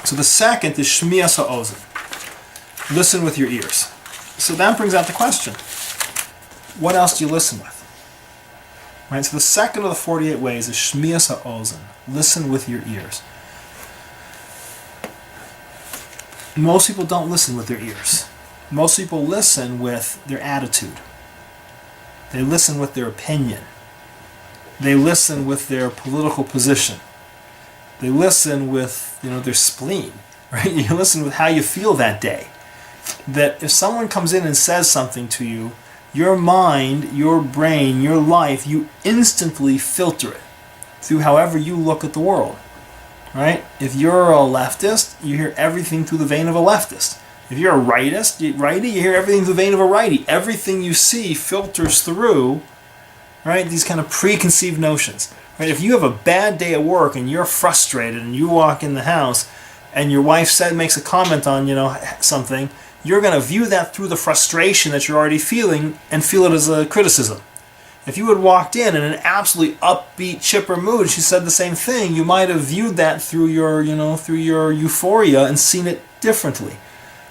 So the second is shmias ha'ozen. Listen with your ears. So that brings out the question, what else do you listen with? Right. So the second of the 48 ways is shmias ha'ozen. Listen with your ears. Most people don't listen with their ears. Most people listen with their attitude. They listen with their opinion. They listen with their political position. They listen with, their spleen, right? You listen with how you feel that day. That if someone comes in and says something to you, your mind, your brain, your life, you instantly filter it through however you look at the world, right? If you're a leftist, you hear everything through the vein of a leftist. If you're a righty, you hear everything through the vein of a righty. Everything you see filters through, right, these kind of preconceived notions. Right? If you have a bad day at work and you're frustrated and you walk in the house and your wife makes a comment on, something, you're going to view that through the frustration that you're already feeling and feel it as a criticism. If you had walked in an absolutely upbeat, chipper mood and she said the same thing, you might have viewed that through your euphoria and seen it differently.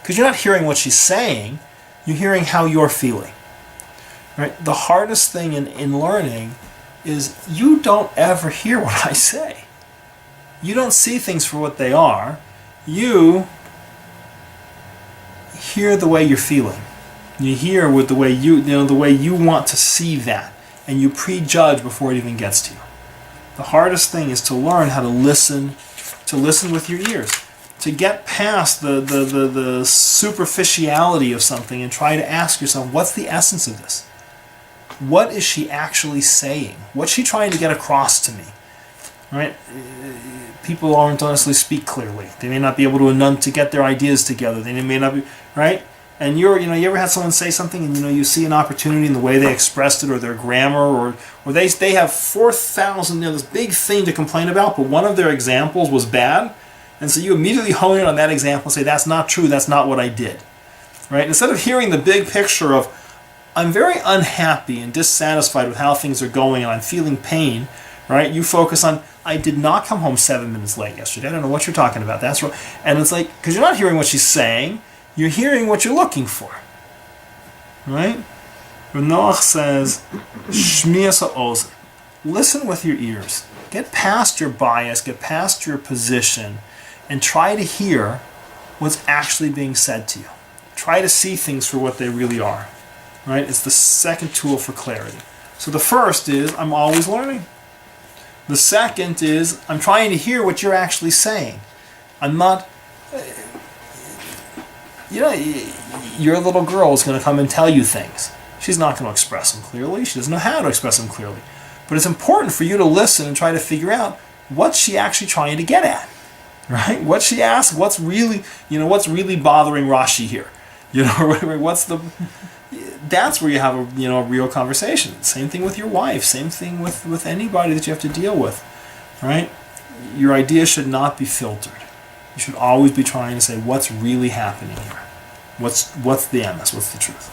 Because you're not hearing what she's saying, you're hearing how you're feeling. Right? The hardest thing in learning is you don't ever hear what I say. You don't see things for what they are. You hear the way you're feeling. You hear with the way the way you want to see that, and you prejudge before it even gets to you. The hardest thing is to learn how to listen with your ears. To get past the superficiality of something and try to ask yourself, what's the essence of this? What is she actually saying? What's she trying to get across to me? Right? People aren't honestly speak clearly. They may not be able to get their ideas together. They may not be, right? And you ever had someone say something and you see an opportunity in the way they expressed it or their grammar or they have 4,000, this big thing to complain about, but one of their examples was bad. And so you immediately hone in on that example and say, that's not true, that's not what I did. Right? Instead of hearing the big picture of, I'm very unhappy and dissatisfied with how things are going and I'm feeling pain, right? You focus on, I did not come home 7 minutes late yesterday. I don't know what you're talking about. That's right. And it's like, because you're not hearing what she's saying, you're hearing what you're looking for. Right? Noach says, Shmias ha'ozen. Listen with your ears. Get past your bias, get past your position, and try to hear what's actually being said to you. Try to see things for what they really are. Right? It's the second tool for clarity. So the first is, I'm always learning. The second is, I'm trying to hear what you're actually saying. I'm not... your little girl is going to come and tell you things. She's not going to express them clearly. She doesn't know how to express them clearly. But it's important for you to listen and try to figure out what's she actually trying to get at. Right? What she asks, what's really bothering Rashi here? That's where you have a real conversation. Same thing with your wife. Same thing with anybody that you have to deal with. Right? Your ideas should not be filtered. You should always be trying to say what's really happening here. What's the MS? What's the truth?